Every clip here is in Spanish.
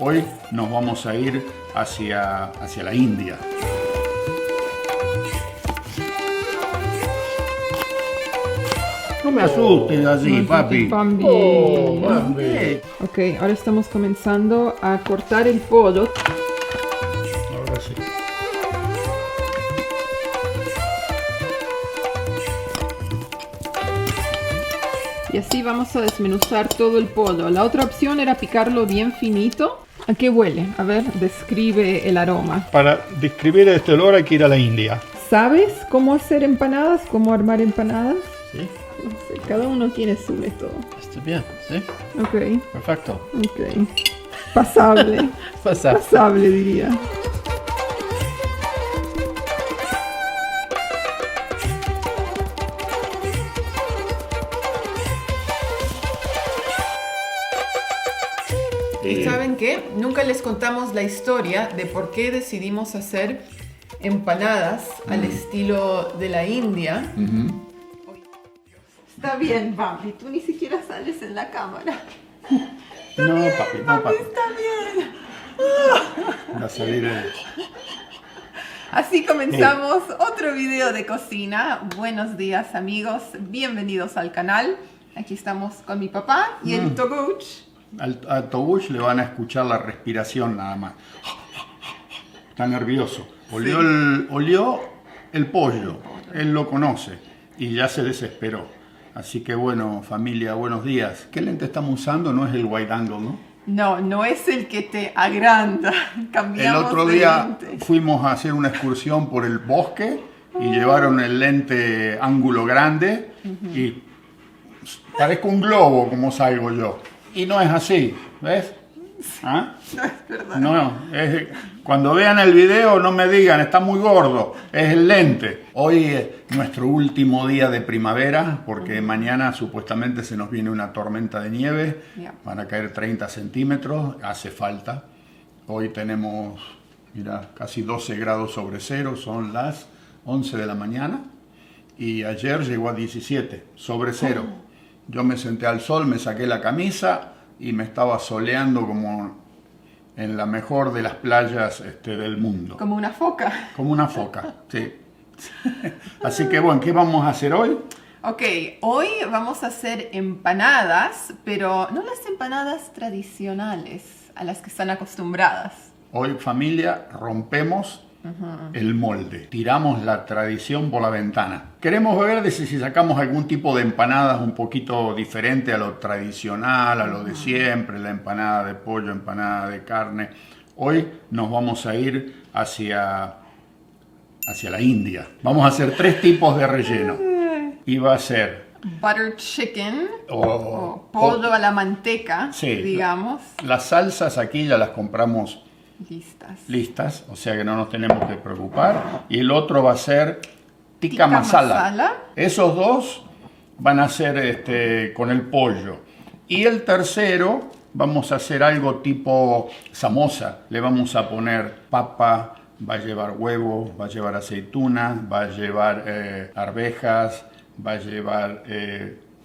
Hoy nos vamos a ir hacia la India. No me asustes así, papi. Bambi. Oh, Bambi. Ok, ahora estamos comenzando a cortar el pollo. Ahora sí. Y así vamos a desmenuzar todo el pollo. La otra opción era picarlo bien finito. ¿A qué huele? A ver, describe el aroma. Para describir este olor hay que ir a la India. ¿Sabes cómo hacer empanadas? ¿Cómo armar empanadas? Sí, No sé, cada uno tiene su método. está bien, sí, Ok, perfecto. ok. Pasable. Pasable diría. ¿Y saben qué? Nunca les contamos la historia de por qué decidimos hacer empanadas al estilo de la India. Está bien, Bambi, tú ni siquiera sales en la cámara. No, papi, no, papi. Está bien. Va a salir Así comenzamos otro video de cocina. Buenos días, amigos. Bienvenidos al canal. Aquí estamos con mi papá y el Toguch. a Toguch le van a escuchar la respiración nada más. Está nervioso. Olió el pollo. Él lo conoce y ya se desesperó. Así que bueno, familia, buenos días. ¿Qué lente estamos usando? No es el wide angle, ¿no? No, no es el que te agranda. Cambiamos El otro de día lente. fuimos a hacer una excursión por el bosque y llevaron el lente ángulo grande y parezco un globo como salgo yo. Y no es así, ¿ves? ¿Ah? No es verdad. No, cuando vean el video no me digan, está muy gordo, es el lente. Hoy es nuestro último día de primavera porque mañana supuestamente se nos viene una tormenta de nieve, van a caer 30 centímetros, hace falta. Hoy tenemos, mira, casi 12 grados sobre cero, son las 11 de la mañana y ayer llegó a 17 sobre cero. Yo me senté al sol, me saqué la camisa y me estaba soleando como en la mejor de las playas del mundo. Como una foca. Como una foca, sí. Así que bueno, ¿qué vamos a hacer hoy? Ok, hoy vamos a hacer empanadas, pero no las empanadas tradicionales a las que están acostumbradas. Hoy, familia, rompemos el molde. Tiramos la tradición por la ventana. Queremos ver de si sacamos algún tipo de empanadas un poquito diferente a lo tradicional, a lo de siempre, la empanada de pollo, empanada de carne. Hoy nos vamos a ir hacia la India. Vamos a hacer 3 tipos de relleno. Y va a ser Butter chicken o o pollo a la manteca, sí, digamos. Las salsas aquí ya las compramos Listas. o sea que no nos tenemos que preocupar. Y el otro va a ser tikka masala. Esos dos van a ser con el pollo. Y el tercero vamos a hacer algo tipo samosa. Le vamos a poner papa, va a llevar huevo, va a llevar aceituna, va a llevar arvejas, va a llevar,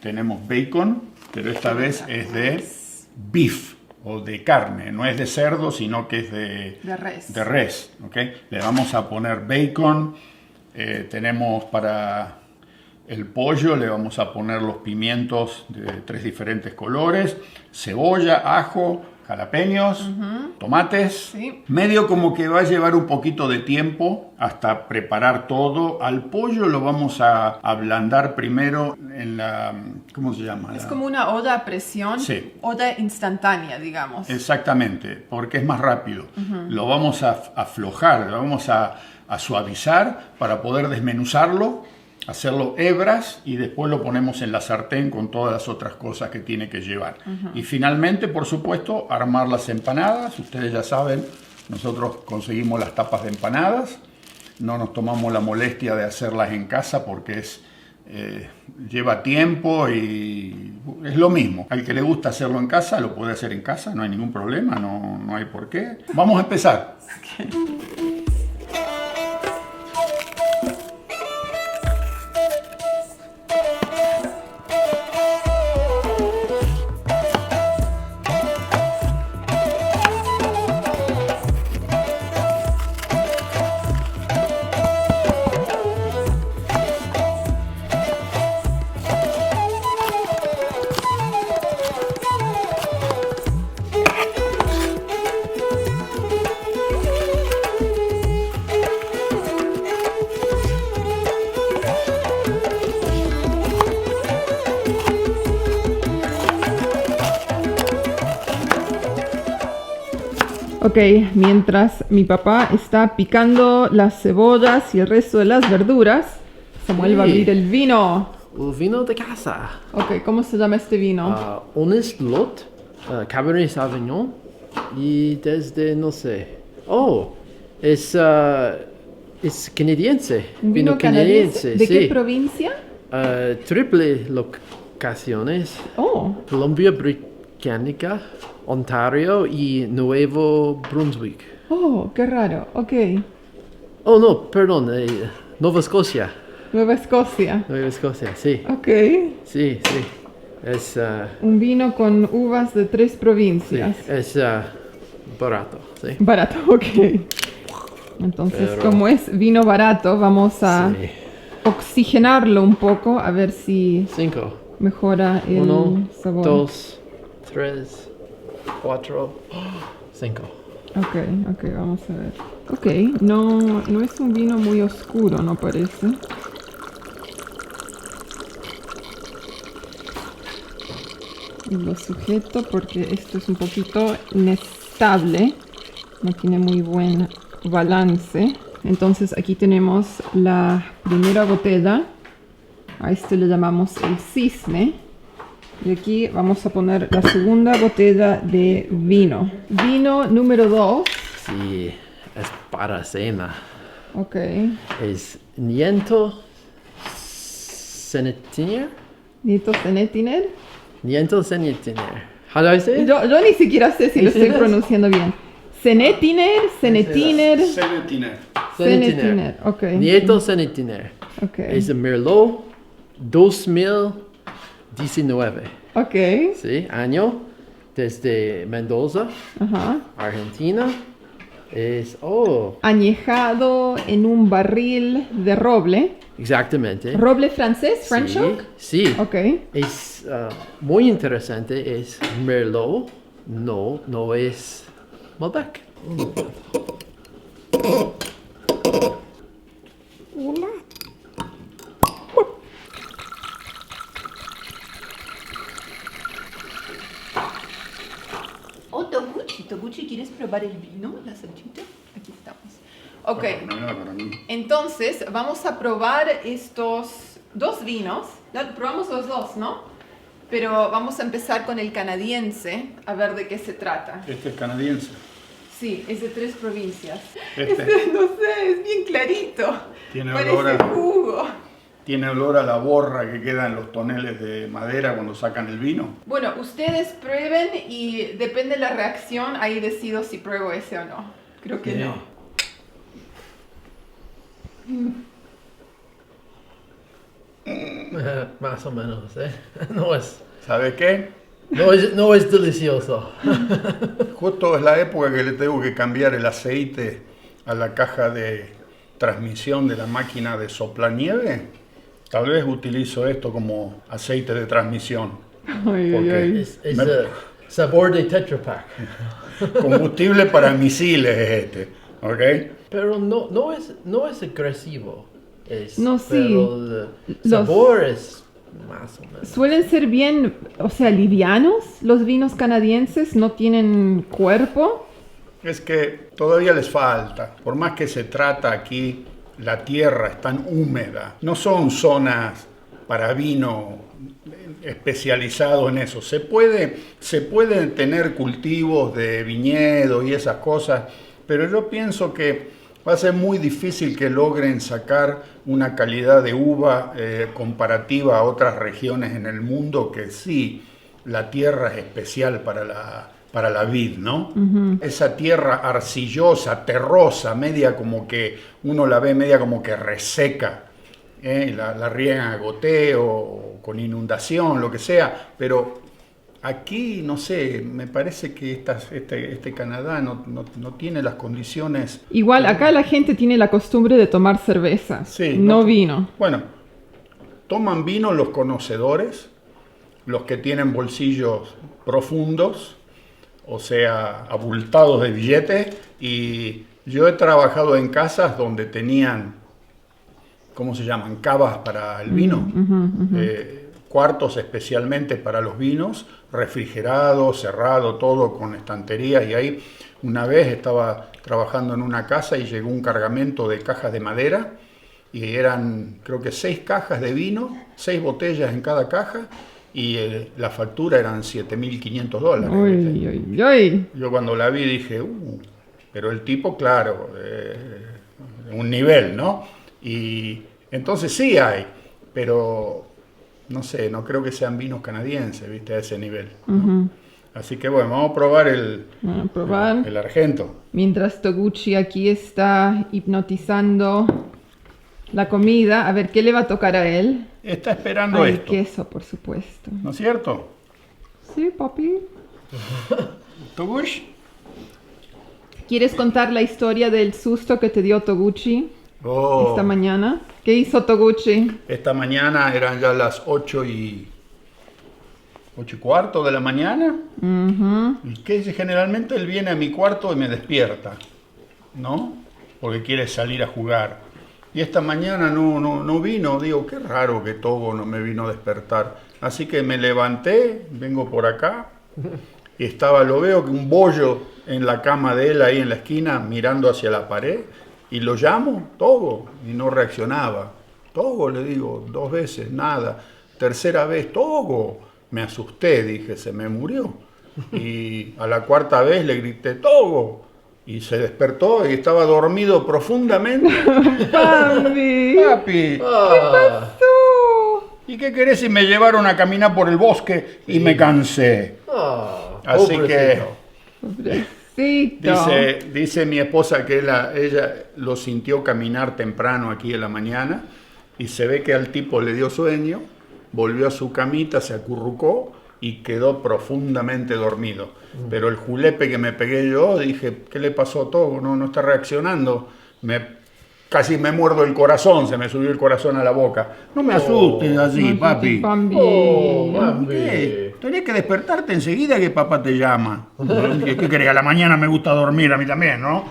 tenemos bacon, pero esta vez es de beef. O de carne, no es de cerdo, sino que es de res. ¿Okay? Le vamos a poner bacon, tenemos para el pollo, le vamos a poner los pimientos de 3 diferentes colores, cebolla, ajo, jalapeños, tomates. Sí. Medio como que va a llevar un poquito de tiempo hasta preparar todo. Al pollo lo vamos a ablandar primero en la, ¿cómo se llama? Es como una olla a presión, sí. Olla instantánea, digamos. Exactamente, porque es más rápido. Lo vamos a aflojar, lo vamos a suavizar para poder desmenuzarlo, hacerlo hebras y después lo ponemos en la sartén con todas las otras cosas que tiene que llevar. Y finalmente, por supuesto, armar las empanadas. Ustedes ya saben, nosotros conseguimos las tapas de empanadas. No nos tomamos la molestia de hacerlas en casa porque lleva tiempo y es lo mismo. Al que le gusta hacerlo en casa, lo puede hacer en casa, no hay ningún problema, no hay por qué. Vamos a empezar. Okay. Ok, mientras mi papá está picando las cebollas y el resto de las verduras, Samuel va a abrir el vino. El vino de casa. Ok, ¿cómo se llama este vino? Honest Lot, Cabernet Sauvignon. Y desde, no sé. Oh, es canadiense. Un vino canadiense. ¿De sí. qué provincia? Triple locaciones. Oh, Columbia Británica, Ontario y Nuevo Brunswick. oh, qué raro. Ok. Oh, no, perdón. Nova Scotia. Nueva Escocia. Nueva Escocia, sí. Ok. Sí, sí. Es, Un vino con uvas de 3 sí, provincias. es barato, sí. Barato, ok. Entonces, Pero- como es vino barato, vamos a Sí. oxigenarlo un poco a ver si 5. mejora el 1, sabor. 2, 3, 4, 5. Ok, ok, vamos a ver. Ok, no es un vino muy oscuro, no parece. Y lo sujeto porque esto es un poquito inestable, no tiene muy buen balance. Entonces aquí tenemos la primera botella, a este le llamamos el cisne. Y aquí vamos a poner la segunda botella de vino. Vino número 2. Sí, es para cena. Ok. Es Niento Senetiner. Nieto Zenetiner. Niento Senetiner. How do I say it? Yo ni siquiera sé si lo estoy ¿Sí? pronunciando bien. Zenetiner, Zenetiner, Senetiner. Zenetiner. Ok. Nieto Senetiner. Ok. Es un Merlot 2019. Ok. Sí, año desde Mendoza, Ajá. Argentina. Es, Añejado en un barril de roble. exactamente. ¿Roble francés? French Sí, oak? sí. Ok. Es muy interesante, es Merlot, no es Malbec. Oh, Toguchi, ¿quieres probar el vino? La salchita. Aquí estamos. Ok. Para mí. Entonces, vamos a probar estos 2 vinos. Probamos los 2, ¿no? Pero vamos a empezar con el canadiense, a ver de qué se trata. Este es canadiense. Sí, es de 3 provincias. Este. No sé, es bien clarito. Tiene Parece olor a- jugo. Tiene olor a la borra que queda en los toneles de madera cuando sacan el vino. Bueno, ustedes prueben y depende de la reacción, ahí decido si pruebo ese o no. Creo que no. Más o menos, ¿eh? No es, ¿Sabe qué? no es delicioso. Justo es la época que le tengo que cambiar el aceite a la caja de transmisión de la máquina de soplanieve. Tal vez utilizo esto como aceite de transmisión. Ay, ¿Por ay, qué? ay. Es Me- sabor de Tetra Pak. Combustible para misiles es este, ¿ok? Pero no es agresivo. No, sí. Pero el sabor es más o menos. Suelen ser bien, o sea, livianos los vinos canadienses, no tienen cuerpo. Es que todavía les falta, por más que se trata aquí, la tierra es tan húmeda, no son zonas para vino especializado en eso. Se pueden tener cultivos de viñedo y esas cosas, pero yo pienso que va a ser muy difícil que logren sacar una calidad de uva comparativa a otras regiones en el mundo que sí, la tierra es especial para la vid, ¿no? Esa tierra arcillosa, terrosa, media como que uno la ve media como que reseca. La riegan a goteo, con inundación, lo que sea, pero aquí, no sé, me parece que este Canadá no tiene las condiciones. Igual acá la gente tiene la costumbre de tomar cerveza, Sí, no vino. Bueno, toman vino los conocedores, los que tienen bolsillos profundos, o sea, abultados de billetes, y yo he trabajado en casas donde tenían, ¿cómo se llaman? Cavas para el vino. cuartos especialmente para los vinos, refrigerado, cerrado, todo con estanterías. Y ahí una vez estaba trabajando en una casa y llegó un cargamento de cajas de madera y eran creo que 6 cajas de vino, 6 botellas en cada caja y la factura eran $7.500. Uy, uy, uy. Yo cuando la vi dije, pero el tipo, claro, un nivel, ¿no? Y entonces sí hay, pero no sé, no creo que sean vinos canadienses, ¿viste? A ese nivel, ¿no? Así que bueno, vamos a probar el argento. Mientras Toguchi aquí está hipnotizando la comida, a ver qué le va a tocar a él. Está esperando El esto, queso, por supuesto. ¿no es cierto? Sí, papi. Toguchi. ¿Quieres contar la historia del susto que te dio Toguchi esta mañana? ¿Qué hizo Toguchi? Esta mañana eran ya las 8:15 de la mañana. Y que generalmente él viene a mi cuarto y me despierta, ¿no? Porque quiere salir a jugar. Y esta mañana no vino. Digo, qué raro que Togo no me vino a despertar. Así que me levanté, vengo por acá y lo veo que un bollo en la cama de él ahí en la esquina mirando hacia la pared y lo llamo, Togo, y no reaccionaba. Togo, le digo 2 veces, nada. Tercera vez, Togo. Me asusté, dije, se me murió. Y a la 4ª vez le grité, Togo. Y se despertó y estaba dormido profundamente. ¡Papi! Papi, ¿y qué querés si me llevaron a caminar por el bosque y me cansé? Así que Pobrecito. dice mi esposa que ella lo sintió caminar temprano aquí en la mañana y se ve que al tipo le dio sueño, volvió a su camita, se acurrucó y quedó profundamente dormido. Pero el julepe que me pegué yo, dije, ¿qué le pasó a Togo? No está reaccionando. Casi me muerdo el corazón, se me subió el corazón a la boca. No me asustes así, papi. ¿Qué? Tenés que despertarte enseguida que papá te llama. ¿Qué querés? A la mañana me gusta dormir, a mí también, ¿no?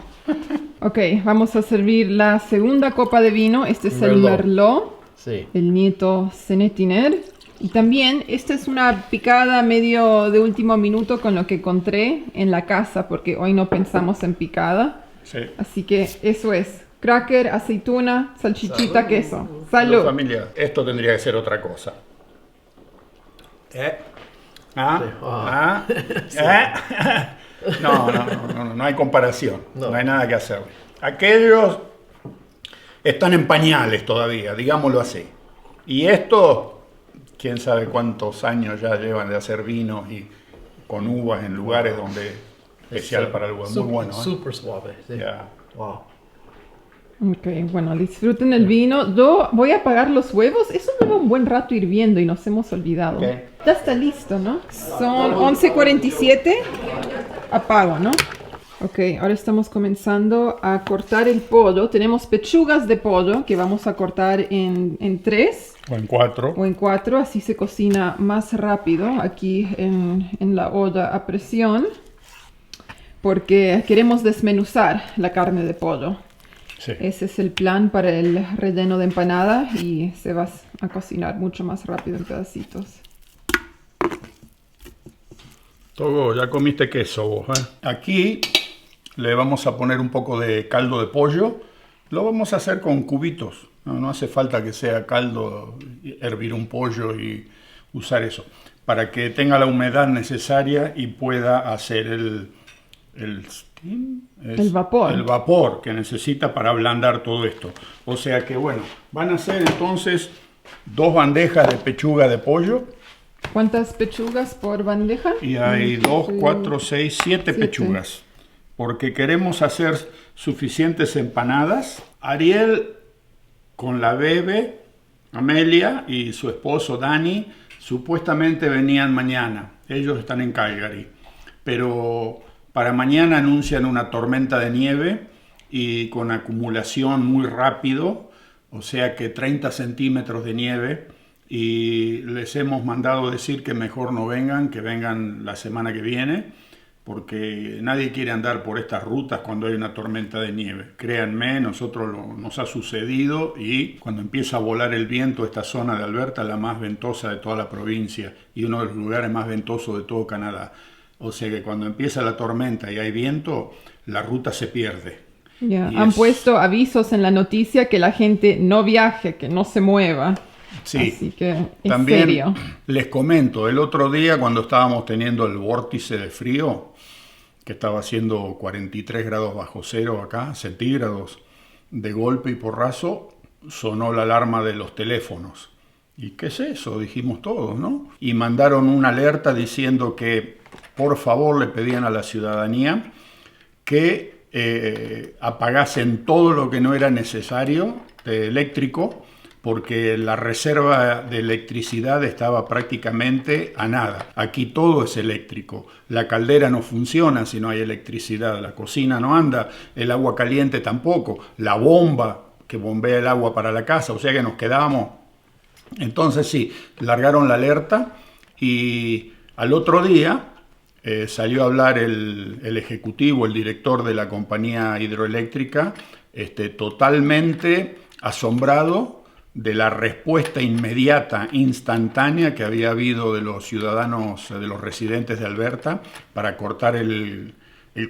Ok, vamos a servir la segunda copa de vino. Este es el Merlot, Sí. el nieto Cenetiner. Y también, esta es una picada medio de último minuto con lo que encontré en la casa, porque hoy no pensamos en picada. Sí. Así que eso es. Cracker, aceituna, salchichita, Salud. queso. Salud, ¡Salud! familia. Esto tendría que ser otra cosa. No hay comparación. No hay nada que hacer. Aquellos están en pañales todavía, digámoslo así. Y estos, quién sabe cuántos años ya llevan de hacer vinos y con uvas en lugares donde especial para el uva. Muy bueno, ¿eh? Súper suave. Sí. Ya. Wow. Ok, bueno, disfruten el vino. Yo voy a apagar los huevos. Eso lleva un buen rato hirviendo y nos hemos olvidado. Ok. Ya está listo, ¿no? Son 11:47. Apago, ¿no? Ok, ahora estamos comenzando a cortar el pollo. Tenemos pechugas de pollo que vamos a cortar en 3 O en 4. o en 4. Así se cocina más rápido aquí en la olla a presión. Porque queremos desmenuzar la carne de pollo. Sí. Ese es el plan para el relleno de empanada y se va a cocinar mucho más rápido en pedacitos. Togo, ya comiste queso vos, ¿eh? Aquí le vamos a poner un poco de caldo de pollo. Lo vamos a hacer con cubitos. No hace falta que sea caldo, hervir un pollo y usar eso. Para que tenga la humedad necesaria y pueda hacer el steam. El vapor. El vapor que necesita para ablandar todo esto. O sea que bueno, van a ser entonces 2 bandejas de pechuga de pollo. ¿Cuántas pechugas por bandeja? Y hay 2, 4, 6, 7 pechugas. Porque queremos hacer suficientes empanadas. Ariel con la bebé, Amelia y su esposo Dani, supuestamente venían mañana. Ellos están en Calgary. Pero para mañana anuncian una tormenta de nieve y con acumulación muy rápido. O sea que 30 centímetros de nieve. Y les hemos mandado decir que mejor no vengan, que vengan la semana que viene, porque nadie quiere andar por estas rutas cuando hay una tormenta de nieve. Créanme, nos ha sucedido, y cuando empieza a volar el viento, esta zona de Alberta es la más ventosa de toda la provincia y uno de los lugares más ventosos de todo Canadá. O sea que cuando empieza la tormenta y hay viento, la ruta se pierde. Han puesto avisos en la noticia que la gente no viaje, que no se mueva. Sí, así que es también serio. Les comento, el otro día cuando estábamos teniendo el vórtice de frío, que estaba haciendo 43 grados bajo cero acá, centígrados, de golpe y porrazo, sonó la alarma de los teléfonos. ¿Y qué es eso? Dijimos todos, ¿no? Y mandaron una alerta diciendo que, por favor, le pedían a la ciudadanía que apagasen todo lo que no era necesario de eléctrico, porque la reserva de electricidad estaba prácticamente a nada. Aquí todo es eléctrico. La caldera no funciona si no hay electricidad, la cocina no anda, el agua caliente tampoco, la bomba que bombea el agua para la casa, o sea que nos quedábamos. Entonces sí, largaron la alerta y al otro día salió a hablar el ejecutivo, el director de la compañía hidroeléctrica, totalmente asombrado de la respuesta inmediata, instantánea que había habido de los ciudadanos, de los residentes de Alberta, para cortar el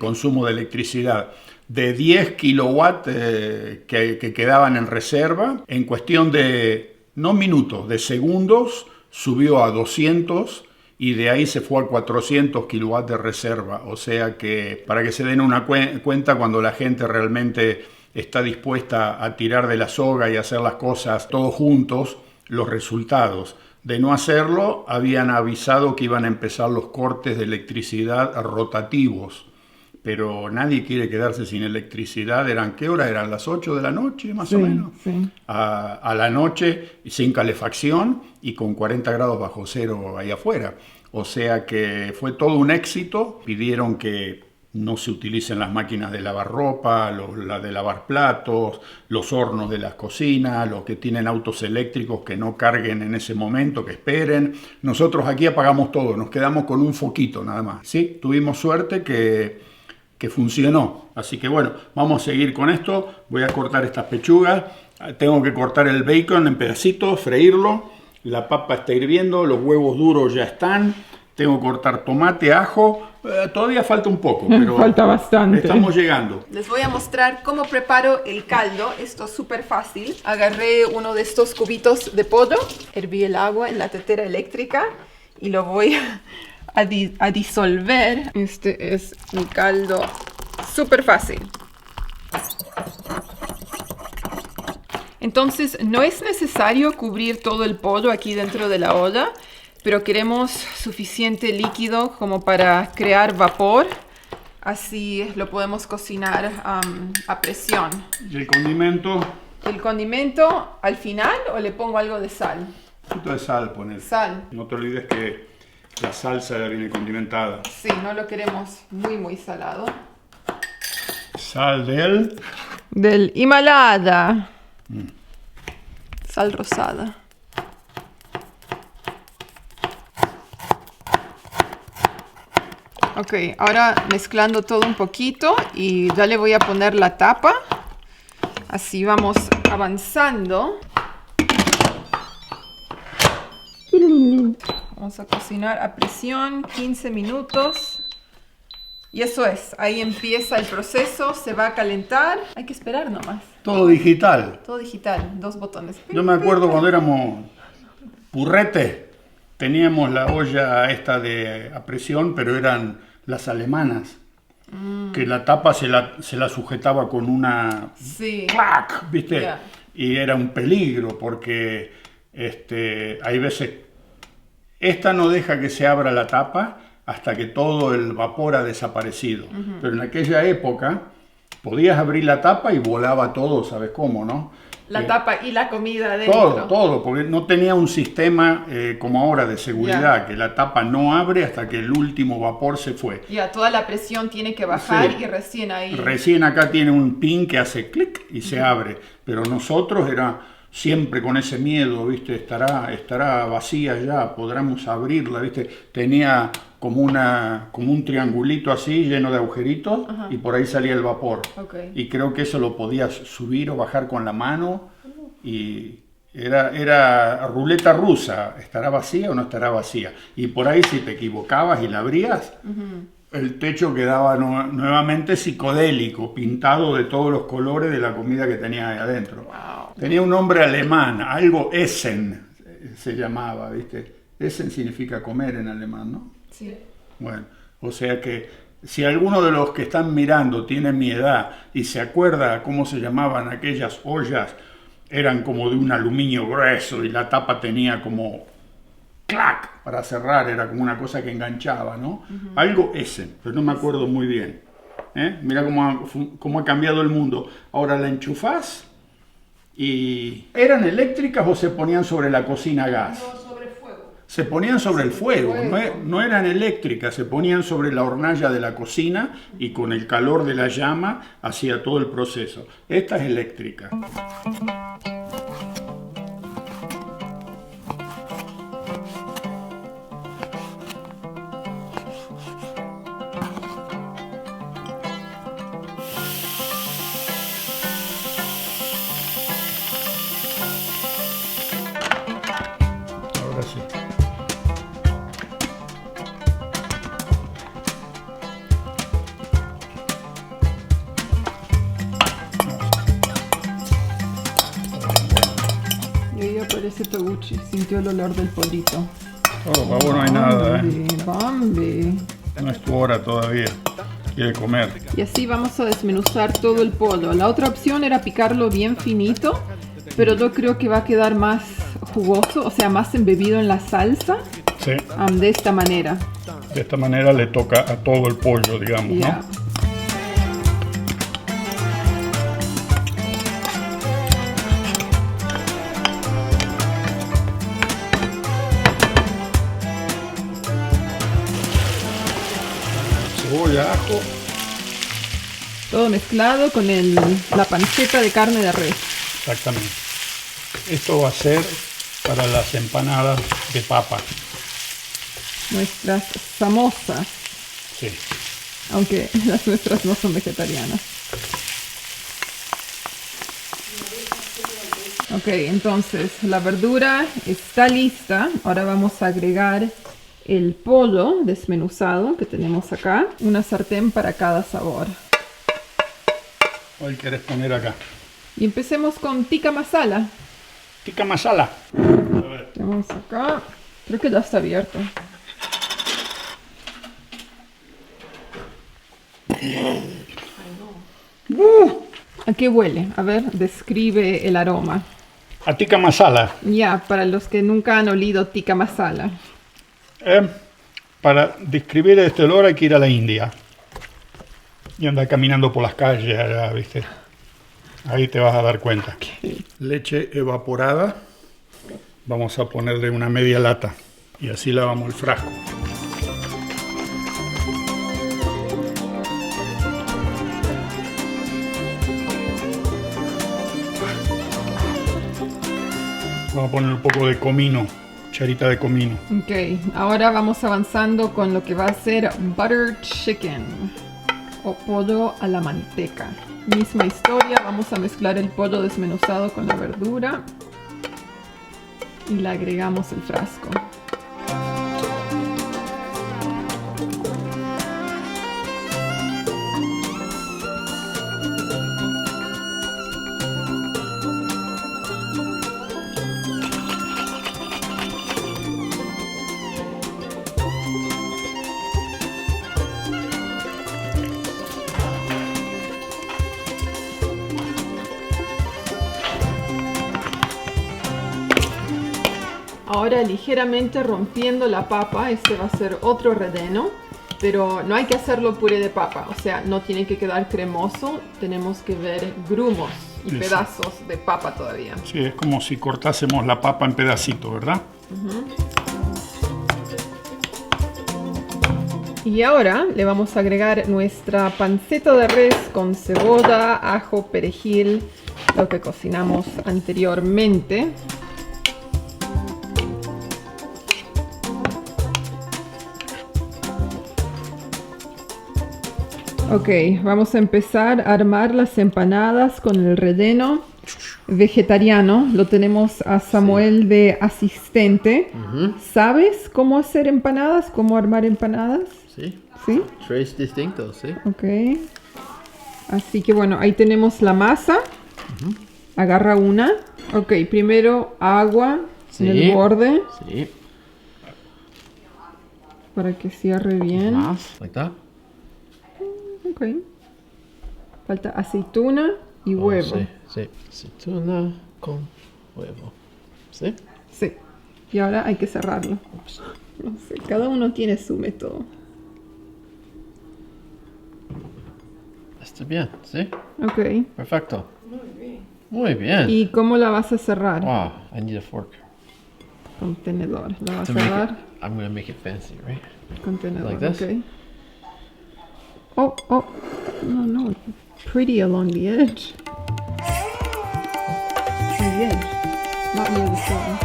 consumo de electricidad. De 10 kilowatts que quedaban en reserva, en cuestión de, no minutos, de segundos, subió a 200 y de ahí se fue a 400 kilowatts de reserva. O sea que, para que se den una cuenta, cuando la gente realmente está dispuesta a tirar de la soga y hacer las cosas todos juntos, los resultados. De no hacerlo, habían avisado que iban a empezar los cortes de electricidad rotativos, pero nadie quiere quedarse sin electricidad. ¿Qué hora eran? ¿Las 8 de la noche más o menos? Sí. A la noche, sin calefacción y con 40 grados bajo cero ahí afuera. O sea que fue todo un éxito. Pidieron que no se utilicen las máquinas de lavar ropa, la de lavar platos, los hornos de las cocinas, los que tienen autos eléctricos que no carguen en ese momento, que esperen. Nosotros aquí apagamos todo, nos quedamos con un foquito nada más. Sí, tuvimos suerte que funcionó. Así que bueno, vamos a seguir con esto. Voy a cortar estas pechugas. Tengo que cortar el bacon en pedacitos, freírlo. La papa está hirviendo, los huevos duros ya están. Tengo que cortar tomate, ajo. Todavía falta un poco, pero falta bastante. Estamos llegando. Les voy a mostrar cómo preparo el caldo. Esto es súper fácil. Agarré uno de estos cubitos de pollo, herví el agua en la tetera eléctrica y lo voy a disolver. Este es un caldo súper fácil. Entonces no es necesario cubrir todo el pollo aquí dentro de la olla, pero queremos suficiente líquido como para crear vapor. Así lo podemos cocinar a presión. ¿Y el condimento? ¿El condimento al final o le pongo algo de sal? Un poquito de sal, poner. Sal. No te olvides que la salsa ya viene condimentada. Sí, no lo queremos muy salado. Sal del Himalaya. Sal rosada. Ok, ahora mezclando todo un poquito y ya le voy a poner la tapa. Así vamos avanzando. Vamos a cocinar a presión 15 minutos. Y eso es, ahí empieza el proceso, se va a calentar. Hay que esperar nomás. Todo digital. Todo digital, 2 botones. Yo me acuerdo cuando éramos purrete, teníamos la olla esta a presión, pero eran las alemanas, que la tapa se la sujetaba con una... Sí. ¡Clac! ¿Viste? Yeah. Y era un peligro porque hay veces... Esta no deja que se abra la tapa hasta que todo el vapor ha desaparecido. Pero en aquella época podías abrir la tapa y volaba todo, ¿sabes cómo, no? La tapa y la comida adentro. Todo, porque no tenía un sistema como ahora de seguridad, que la tapa no abre hasta que el último vapor se fue. Ya, toda la presión tiene que bajar Sí. y recién ahí... Recién acá tiene un pin que hace clic y se abre, pero nosotros era siempre con ese miedo, ¿viste? Estará vacía ya, podremos abrirla, ¿viste? Tenía como un triangulito así, lleno de agujeritos, y por ahí salía el vapor. Okay. Y creo que eso lo podías subir o bajar con la mano, y era ruleta rusa, ¿estará vacía o no estará vacía? Y por ahí si te equivocabas y la abrías, el techo quedaba nuevamente psicodélico, pintado de todos los colores de la comida que tenía ahí adentro. Wow. Tenía un nombre alemán, algo Essen se llamaba, ¿viste? Essen significa comer en alemán, ¿no? Sí. Bueno, o sea que si alguno de los que están mirando tiene mi edad y se acuerda cómo se llamaban aquellas ollas, eran como de un aluminio grueso y la tapa tenía como clac para cerrar, era como una cosa que enganchaba, ¿no? Algo Essen, pero no me acuerdo muy bien. Mira cómo ha cambiado el mundo. Ahora la enchufás y... ¿Eran eléctricas o se ponían sobre la cocina a gas? Se ponían sobre el fuego, no eran eléctricas, se ponían sobre la hornalla de la cocina y con el calor de la llama hacía todo el proceso. Esta es eléctrica. Ahora sí. Y ahí aparece Toguchi, sintió el olor del pollito. Oh, por favor, no hay nada, Bambi. No es tu hora todavía. Quiere comer. Y así vamos a desmenuzar todo el pollo. La otra opción era picarlo bien finito, pero yo creo que va a quedar más jugoso, o sea, más embebido en la salsa, Sí. de esta manera. De esta manera le toca a todo el pollo, digamos, Ya. ¿no? Cebolla, ajo. Todo mezclado con la panceta de carne de res. Exactamente. Esto va a ser para las empanadas de papa. Nuestras samosas, Sí. aunque las nuestras no son vegetarianas. Ok, entonces la verdura está lista. Ahora vamos a agregar el pollo desmenuzado que tenemos acá. Una sartén para cada sabor. Hoy quieres poner acá. Y empecemos con tikka masala. Tikka masala. Tenemos acá. Creo que ya está abierto. ¿A qué huele? A ver, describe el aroma. A tikka masala. Ya, para los que nunca han olido tikka masala. Para describir este olor hay que ir a la India. Y andar caminando por las calles allá, ¿viste? Ahí te vas a dar cuenta. Leche evaporada. Vamos a ponerle una media lata. Y así lavamos el frasco. Vamos a poner un poco de comino, cucharita de comino. Ok, ahora vamos avanzando con lo que va a ser butter chicken o pollo a la manteca. Misma historia, vamos a mezclar el pollo desmenuzado con la verdura y le agregamos el frasco. Ahora ligeramente rompiendo la papa, este va a ser otro relleno, pero no hay que hacerlo puré de papa, o sea, no tiene que quedar cremoso, tenemos que ver grumos y Sí, pedazos de papa todavía. Sí, es como si cortásemos la papa en pedacitos, ¿verdad? Y ahora le vamos a agregar nuestra panceta de res con cebolla, ajo, perejil, lo que cocinamos anteriormente. Ok, vamos a empezar a armar las empanadas con el relleno vegetariano. Lo tenemos a Samuel de asistente. ¿Sabes cómo hacer empanadas? ¿Cómo armar empanadas? Sí. ¿Sí? 3 distintos, sí. Ok. Así que bueno, ahí tenemos la masa. Agarra una. Ok, primero agua en el borde Sí. para que cierre bien. Más. Like that. Ok. Falta aceituna y huevo. Sí, sí. Aceituna con huevo. ¿Sí? Sí. Y ahora hay que cerrarlo. No sé, cada uno tiene su método. Está bien, ¿sí? Ok. Perfecto. Muy bien. ¿Y cómo la vas a cerrar? Wow, I need a fork. Con tenedor. La vas To a make cerrar it, I'm gonna make it fancy, right? con tenedor. like this? Ok. Oh. No. Pretty along the edge. On the edge. Not near the stone.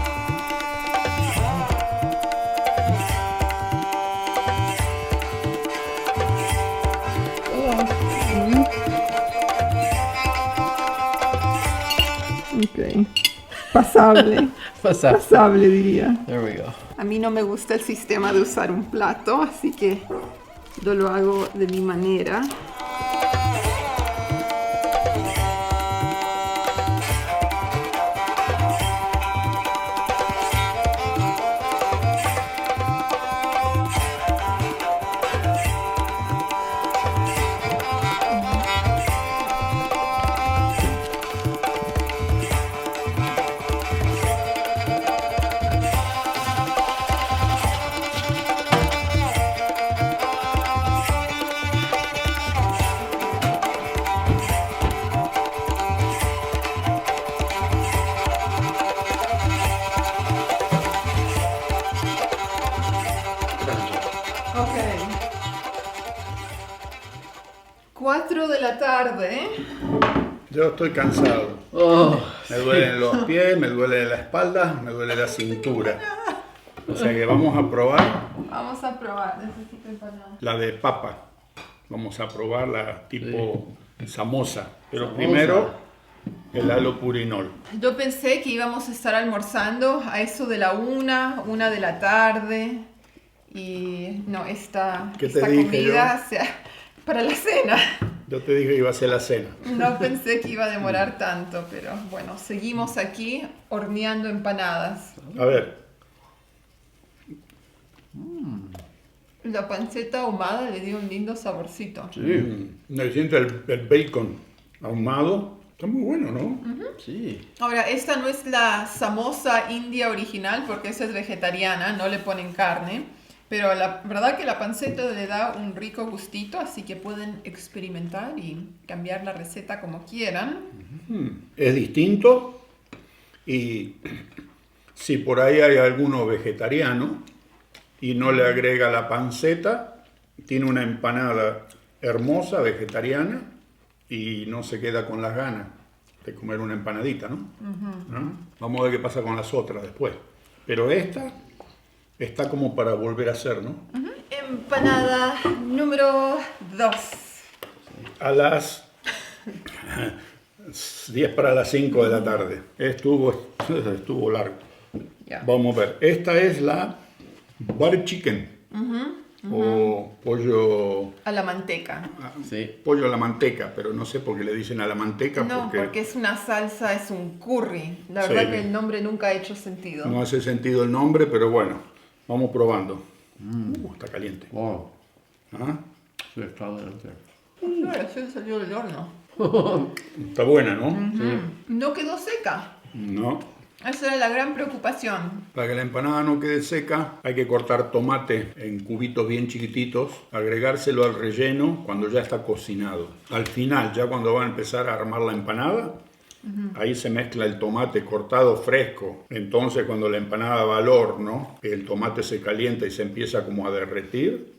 Ok. Pasable. Pasable diría. There we go. A mí no me gusta el sistema de usar un plato, así que yo lo hago de mi manera. Ok. 4 de la tarde. Yo estoy cansado. Me duelen los pies, me duele la espalda, me duele la cintura. O sea que vamos a probar Vamos a probar. Necesito empanada. la de papa. Vamos a probar la tipo samosa. Pero primero el alopurinol. Yo pensé que íbamos a estar almorzando a eso de la 1 de la tarde. Y no, esta ¿Qué te esta dije comida, o sea, para la cena. Yo te dije que iba a ser la cena. No pensé que iba a demorar tanto, pero bueno, seguimos aquí horneando empanadas. A ver, La panceta ahumada le dio un lindo saborcito. me siento el bacon ahumado. Está muy bueno, ¿no? Sí. Ahora, esta no es la samosa india original porque esa es vegetariana, no le ponen carne. Pero la verdad que la panceta le da un rico gustito, así que pueden experimentar y cambiar la receta como quieran. Es distinto y si por ahí hay alguno vegetariano y no le agrega la panceta, tiene una empanada hermosa, vegetariana, y no se queda con las ganas de comer una empanadita, ¿no? ¿No? Vamos a ver qué pasa con las otras después. Pero esta está como para volver a hacer, ¿no? Empanada número 2. A las 10 para las 5 de la tarde. Estuvo largo. Ya. Vamos a ver. Esta es la butter chicken. O pollo, A la manteca. Sí. pollo a la manteca, pero no sé por qué le dicen a la manteca. No, porque es una salsa, es un curry. La Sí. verdad que el nombre nunca ha hecho sentido. no hace sentido el nombre, pero bueno, vamos probando. Está caliente. Wow. ¿Ah? Sí, está caliente. No, recién salió del horno. Está buena, ¿no? No quedó seca. No. Esa era la gran preocupación. Para que la empanada no quede seca, hay que cortar tomate en cubitos bien chiquititos, agregárselo al relleno cuando ya está cocinado. Al final, ya cuando va a empezar a armar la empanada, ahí se mezcla el tomate cortado fresco. Entonces, cuando la empanada va al horno, el tomate se calienta y se empieza como a derretir.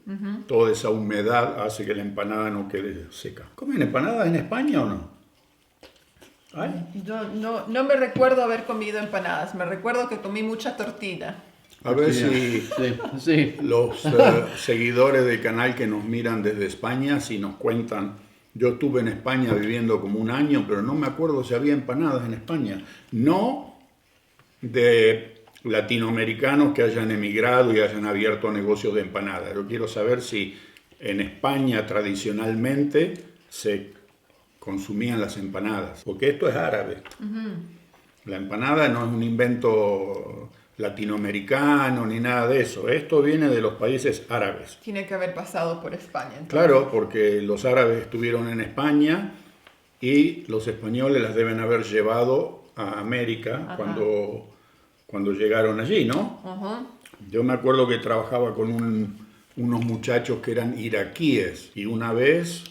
Toda esa humedad hace que la empanada no quede seca. ¿Comen empanadas en España o no? ¿Ay? Yo no me recuerdo haber comido empanadas. Me recuerdo que comí mucha tortilla. A ver si Sí, sí. los seguidores del canal que nos miran desde España, si nos cuentan. Yo estuve en España viviendo como un año, pero no me acuerdo si había empanadas en España. No de latinoamericanos que hayan emigrado y hayan abierto negocios de empanadas. Yo quiero saber si en España tradicionalmente se consumían las empanadas, porque esto es árabe. La empanada no es un invento latinoamericano ni nada de eso. Esto viene de los países árabes. Tiene que haber pasado por España. Entonces. Claro, porque los árabes estuvieron en España y los españoles las deben haber llevado a América cuando llegaron allí, ¿no? Ajá. Yo me acuerdo que trabajaba con unos muchachos que eran iraquíes y una vez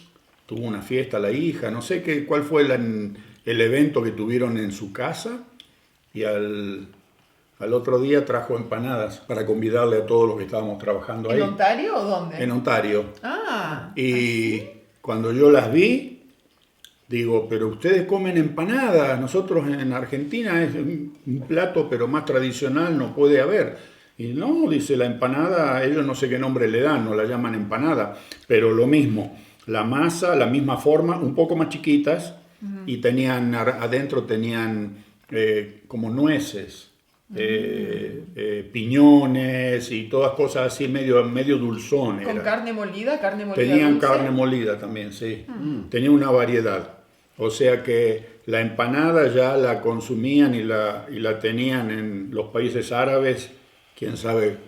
tuvo una fiesta la hija, no sé cuál fue el evento que tuvieron en su casa y al otro día trajo empanadas para convidarle a todos los que estábamos trabajando ahí. ¿En Ontario o dónde? En Ontario. Ah. Y cuando yo las vi, digo, pero ustedes comen empanadas, nosotros en Argentina es un plato pero más tradicional, no puede haber. Y no, dice la empanada, ellos no sé qué nombre le dan, no la llaman empanada, pero lo mismo, la masa, la misma forma, un poco más chiquitas, y tenían adentro tenían como nueces. Piñones y todas cosas así medio dulzón. ¿Con carne molida? Tenían dulce? carne molida también, sí. Tenía una variedad. O sea que la empanada ya la consumían y la tenían en los países árabes, quién sabe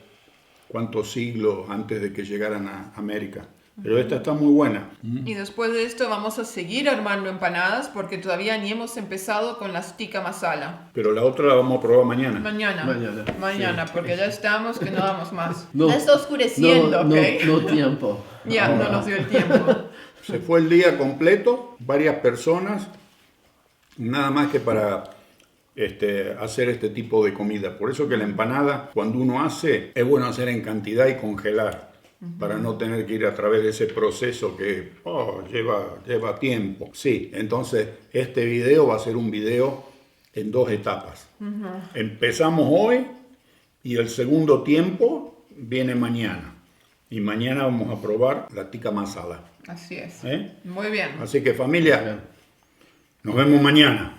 cuántos siglos antes de que llegaran a América. Pero esta está muy buena. Y después de esto vamos a seguir armando empanadas porque todavía ni hemos empezado con las tikka masala. Pero la otra la vamos a probar mañana. Mañana, porque ya estamos que no damos más. No, Ya está oscureciendo, no, ¿ok? no tiempo. Ya, no nos dio el tiempo. Se fue el día completo, varias personas, nada más que para hacer este tipo de comida. Por eso que la empanada, cuando uno hace, es bueno hacer en cantidad y congelar, para no tener que ir a través de ese proceso que lleva tiempo. Sí, entonces este video va a ser un video en 2 etapas. Empezamos hoy y el segundo tiempo viene mañana. Y mañana vamos a probar la tikka masala. Así es. Muy bien. Así que familia, nos vemos mañana.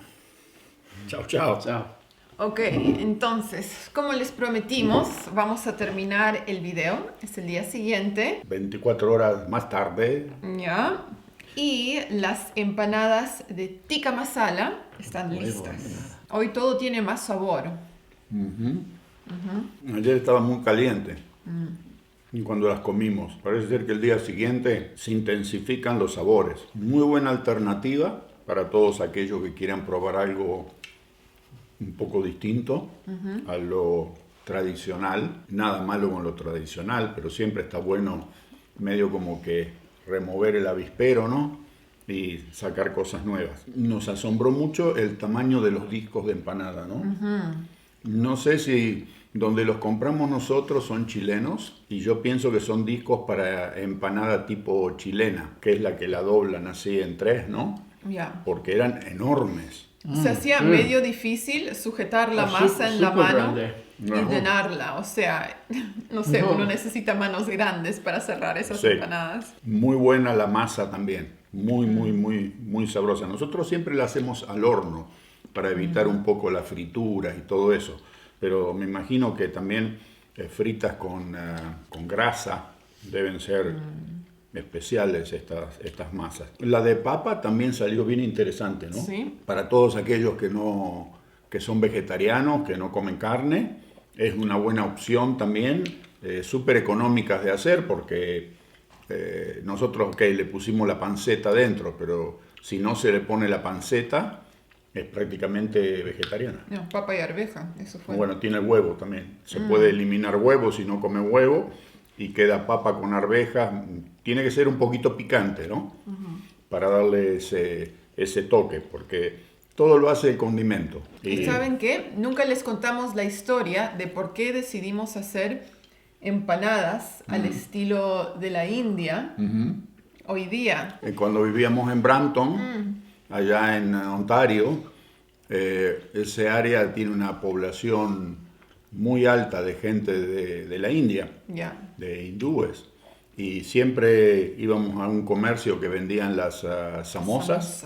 Chao, chao. Chao. Ok, entonces, como les prometimos, vamos a terminar el video. Es el día siguiente. 24 horas más tarde. Ya. Y las empanadas de tikka masala están listas. Buenas. Hoy todo tiene más sabor. Ayer estaba muy caliente. Y cuando las comimos, parece ser que el día siguiente se intensifican los sabores. Muy buena alternativa para todos aquellos que quieran probar algo un poco distinto a lo tradicional. Nada malo con lo tradicional, pero siempre está bueno medio como que remover el avispero, ¿no? Y sacar cosas nuevas. Nos asombró mucho el tamaño de los discos de empanada, ¿no? No sé si donde los compramos nosotros son chilenos y yo pienso que son discos para empanada tipo chilena, que es la que la doblan así en 3, ¿no? Ya. Porque eran enormes. Se hacía medio difícil sujetar la masa en la súper mano grande. y llenarla. O sea, no sé, uno necesita manos grandes para cerrar esas Sí. empanadas. Muy buena la masa también, muy sabrosa. Nosotros siempre la hacemos al horno para evitar un poco la fritura y todo eso, pero me imagino que también fritas con grasa deben ser especiales estas masas. La de papa también salió bien interesante, ¿no? Sí. Para todos aquellos que son vegetarianos, que no comen carne, es una buena opción también, súper económicas de hacer porque nosotros le pusimos la panceta dentro, pero si no se le pone la panceta es prácticamente vegetariana. No, papa y arveja, eso fue. Bueno, tiene huevo también. Se puede eliminar huevo si no come huevo y queda papa con arvejas. Tiene que ser un poquito picante, ¿no? Para darle ese toque, porque todo lo hace el condimento. ¿Y saben qué? Nunca les contamos la historia de por qué decidimos hacer empanadas al estilo de la India hoy día. Cuando vivíamos en Brampton, allá en Ontario, ese área tiene una población muy alta de gente de la India, Ya. de hindúes. Y siempre íbamos a un comercio que vendían las samosas.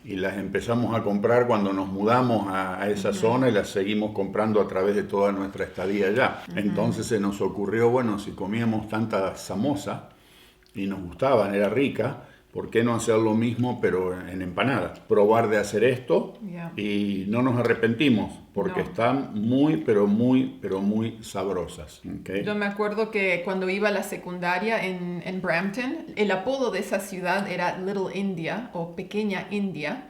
Y las empezamos a comprar cuando nos mudamos a esa zona y las seguimos comprando a través de toda nuestra estadía allá. Entonces se nos ocurrió, bueno, si comíamos tantas samosas y nos gustaban, era rica, ¿por qué no hacer lo mismo pero en empanadas? Probar de hacer esto y no nos arrepentimos porque están muy, pero muy sabrosas. ¿Okay? Yo me acuerdo que cuando iba a la secundaria en Brampton, el apodo de esa ciudad era Little India o Pequeña India.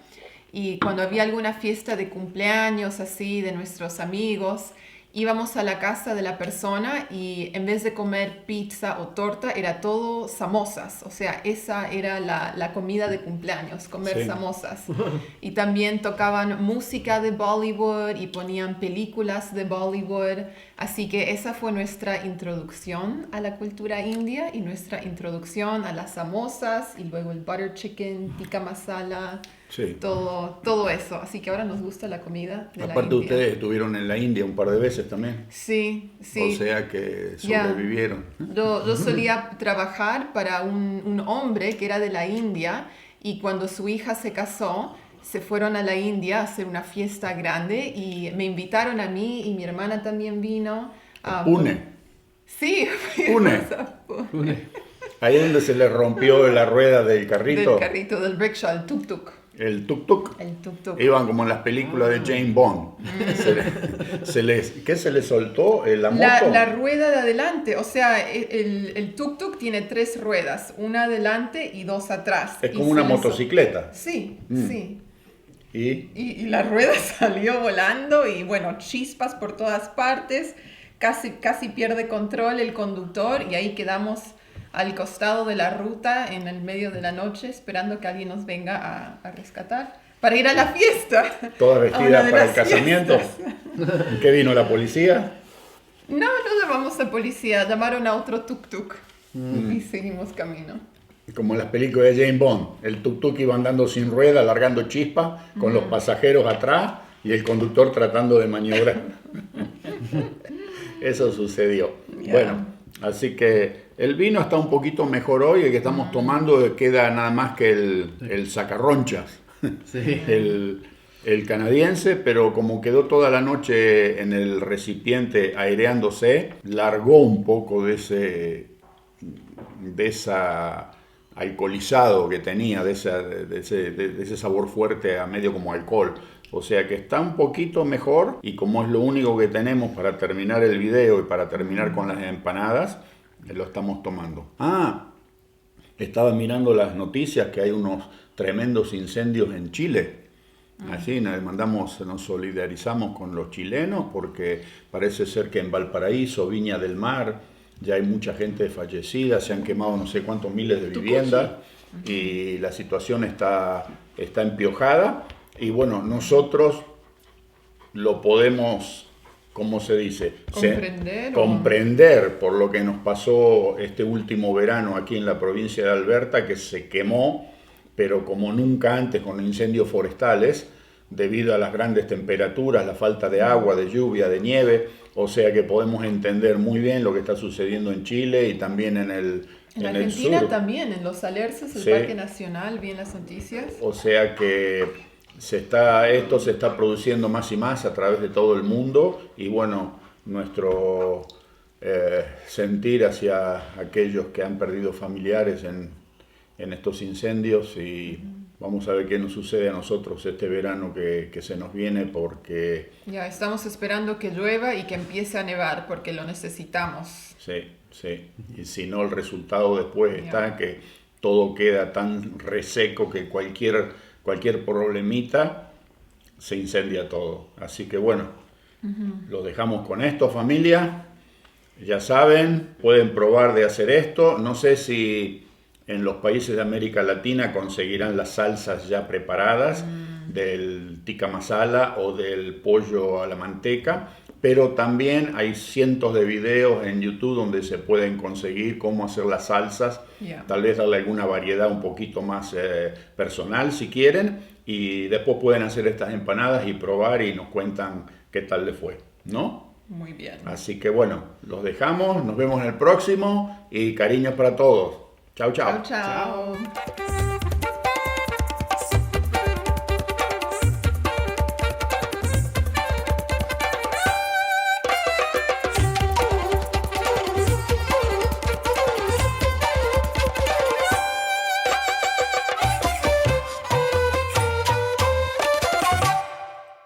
Y cuando había alguna fiesta de cumpleaños así de nuestros amigos, íbamos a la casa de la persona y en vez de comer pizza o torta era todo samosas. O sea, esa era la comida de cumpleaños, comer samosas. Y también tocaban música de Bollywood y ponían películas de Bollywood. Así que esa fue nuestra introducción a la cultura india y nuestra introducción a las samosas y luego el butter chicken, tikka masala. Sí. Todo eso. Así que ahora nos gusta la comida de Aparte la India. ustedes estuvieron en la India un par de veces también. Sí. O sea que sobrevivieron. Yo solía trabajar para un hombre que era de la India y cuando su hija se casó, se fueron a la India a hacer una fiesta grande y me invitaron a mí y mi hermana también vino. Pune. Sí. Pune. Ahí es donde se le rompió la rueda del carrito. Del carrito, del rickshaw, el tuk-tuk. El tuk-tuk. El tuk-tuk. Iban como en las películas de James Bond. ¿Qué se le soltó? ¿La moto? La rueda de adelante, o sea, el tuk-tuk tiene 3 ruedas, una adelante y 2 atrás. Es Y como una se le motocicleta. Sí. ¿Y? Y la rueda salió volando y bueno, chispas por todas partes, casi pierde control el conductor y ahí quedamos al costado de la ruta en el medio de la noche esperando que alguien nos venga a rescatar para ir a la fiesta. Todas vestidas para el casamiento. ¿Qué vino la policía? No llamamos a policía, llamaron a otro tuk-tuk y seguimos camino. Como en las películas de James Bond. El tuk-tuk iba andando sin rueda, largando chispas, con los pasajeros atrás y el conductor tratando de maniobrar. Eso sucedió. Bueno, así que el vino está un poquito mejor hoy. El que estamos tomando queda nada más que el sacarronchas. Sí. El canadiense, pero como quedó toda la noche en el recipiente aireándose, largó un poco de esa alcoholizado que tenía, de ese sabor fuerte a medio como alcohol. O sea que está un poquito mejor y como es lo único que tenemos para terminar el video y para terminar con las empanadas, lo estamos tomando. Estaba mirando las noticias que hay unos tremendos incendios en Chile. Así nos solidarizamos con los chilenos porque parece ser que en Valparaíso, Viña del Mar, ya hay mucha gente fallecida, se han quemado no sé cuántos miles de viviendas y la situación está empiojada. Y bueno, nosotros lo podemos, ¿cómo se dice? Comprender por lo que nos pasó este último verano aquí en la provincia de Alberta, que se quemó, pero como nunca antes con incendios forestales, debido a las grandes temperaturas, la falta de agua, de lluvia, de nieve. O sea que podemos entender muy bien lo que está sucediendo en Chile y también en Argentina el sur. También, en Los Alerces, el Parque Nacional, vi en las noticias. O sea que esto se está produciendo más y más a través de todo el mundo y bueno, nuestro sentir hacia aquellos que han perdido familiares en estos incendios y vamos a ver qué nos sucede a nosotros este verano que se nos viene porque... Ya, estamos esperando que llueva y que empiece a nevar porque lo necesitamos. Sí. Y si no, el resultado después está que todo queda tan reseco que cualquier problemita se incendia todo. Así que bueno, lo dejamos con esto, familia. Ya saben, pueden probar de hacer esto. No sé si en los países de América Latina conseguirán las salsas ya preparadas del tikka masala o del pollo a la manteca, pero también hay cientos de videos en YouTube donde se pueden conseguir cómo hacer las salsas, tal vez darle alguna variedad un poquito más personal si quieren, y después pueden hacer estas empanadas y probar y nos cuentan qué tal les fue, ¿no? Muy bien. Así que bueno, los dejamos, nos vemos en el próximo y cariños para todos. Chao, chao. Chao, chao.